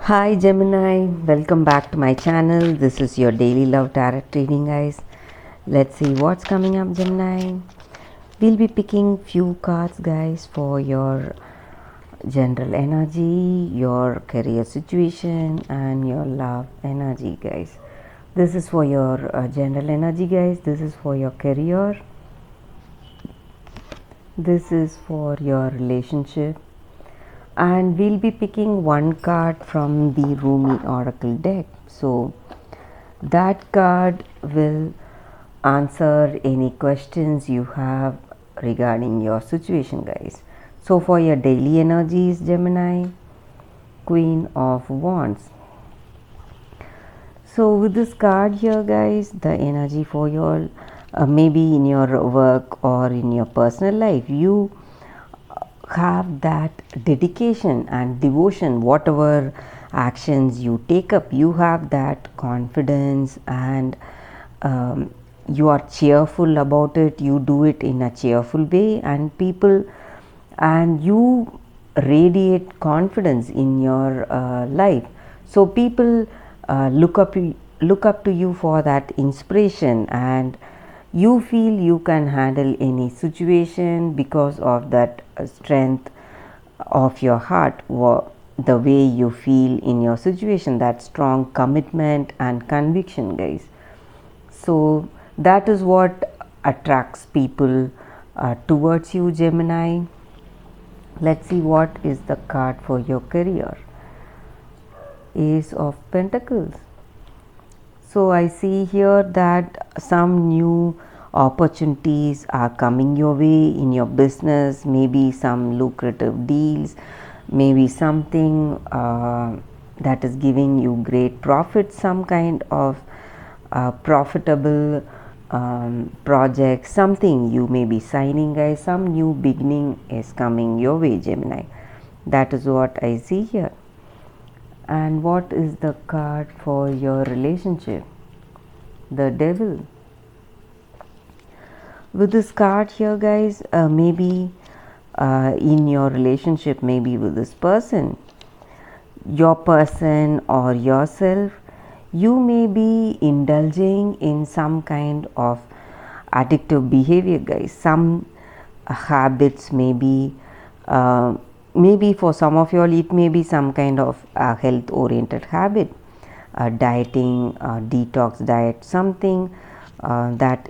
Hi Gemini, welcome back to my channel. This is your daily love tarot reading, guys. Let's see what's coming up, Gemini. We'll be picking few cards, guys, for your general energy, your career situation, and your love energy, guys. This is for your general energy, guys. This is for your career. This is for your relationship, and we'll be picking one card from the Rumi Oracle deck. So that card will answer any questions you have regarding your situation, guys. So for your daily energies, Gemini, Queen of Wands. So with this card here, guys, the energy for your maybe in your work or in your personal life, you have that dedication and devotion. Whatever actions you take up, you have that confidence, and you are cheerful about it. You do it in a cheerful way, and people, and you radiate confidence in your life. So people look up to you for that inspiration, and you feel you can handle any situation because of that strength of your heart, the way you feel in your situation, that strong commitment and conviction, guys. So that is what attracts people towards you, Gemini. Let's see what is the card for your career. Ace of Pentacles. So I see here that some new opportunities are coming your way in your business, maybe some lucrative deals, maybe something that is giving you great profit, some kind of profitable project, something you may be signing, guys. Some new beginning is coming your way, Gemini. That is what I see here. And what is the card for your relationship? The Devil. With this card here, guys, maybe in your relationship, maybe with this person, your person or yourself, you may be indulging in some kind of addictive behavior, guys. Some habits may be maybe for some of you all it may be some kind of health oriented habit, dieting, detox diet, something that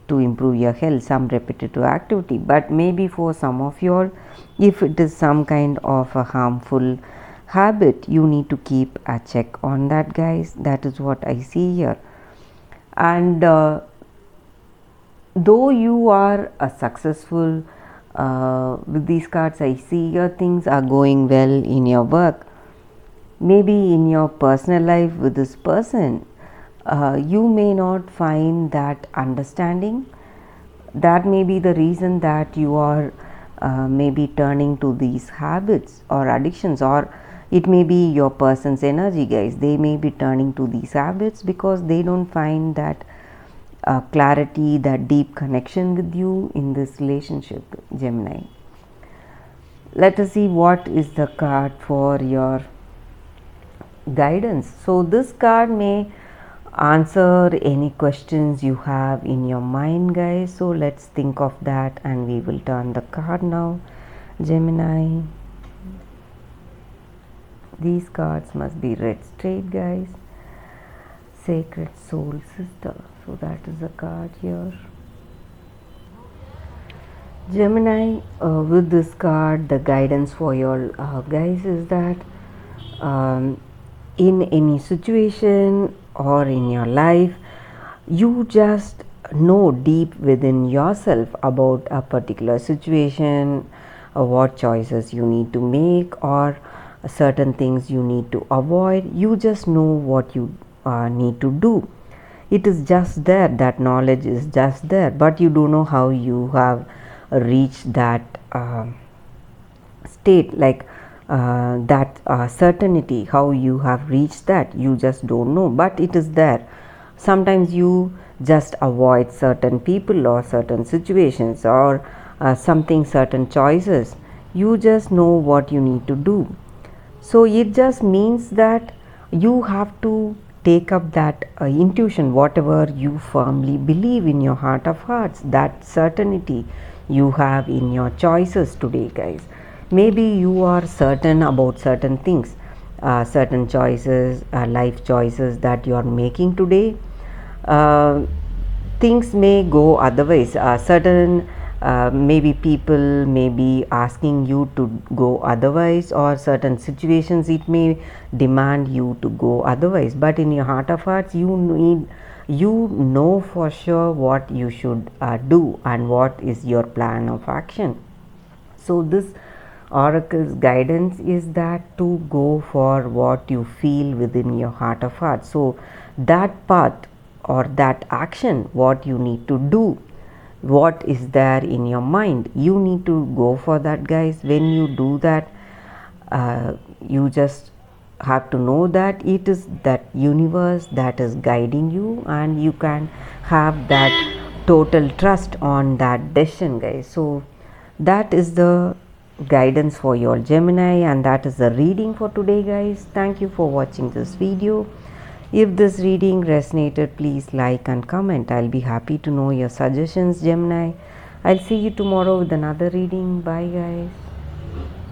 to improve your health, some repetitive activity. But maybe for some of you all, if it is some kind of a harmful habit, you need to keep a check on that, guys. That is what I see here. And though you are a successful with these cards, I see your things are going well in your work. Maybe in your personal life with this person, you may not find that understanding. That may be the reason that you are maybe turning to these habits or addictions, or it may be your person's energy, guys. They may be turning to these habits because they don't find that clarity, that deep connection with you in this relationship, Gemini. Let us see what is the card for your guidance. So this card may answer any questions you have in your mind, guys. So let's think of that, and we will turn the card now, Gemini. These cards must be read straight, guys. Sacred Soul Sister. So that is the card here. Gemini, with this card, the guidance for your guys is that in any situation or in your life, you just know deep within yourself about a particular situation, what choices you need to make, or certain things you need to avoid. You just know what you need to do. It is just there, that knowledge is just there, but you don't know how you have reached that state, like that certainty, how you have reached that, you just don't know, but it is there. Sometimes you just avoid certain people or certain situations, or something, certain choices. You just know what you need to do. So it just means that you have to take up that intuition, whatever you firmly believe in your heart of hearts, that certainty you have in your choices today, guys. Maybe you are certain about certain things, certain choices, life choices that you are making today. Uh, Things may go otherwise. Certain maybe people may be asking you to go otherwise, or certain situations it may demand you to go otherwise, but in your heart of hearts you know for sure what you should do and what is your plan of action. So this oracle's guidance is that to go for what you feel within your heart of hearts. So that path or that action, what you need to do, what is there in your mind, you need to go for that, guys. When you do that, you just have to know that it is that universe that is guiding you, and you can have that total trust on that decision, guys. So that is the guidance for your Gemini, and that is the reading for today, guys. Thank you for watching this video. If this reading resonated, please like and comment. I'll be happy to know your suggestions, Gemini. I'll see you tomorrow with another reading. Bye, guys.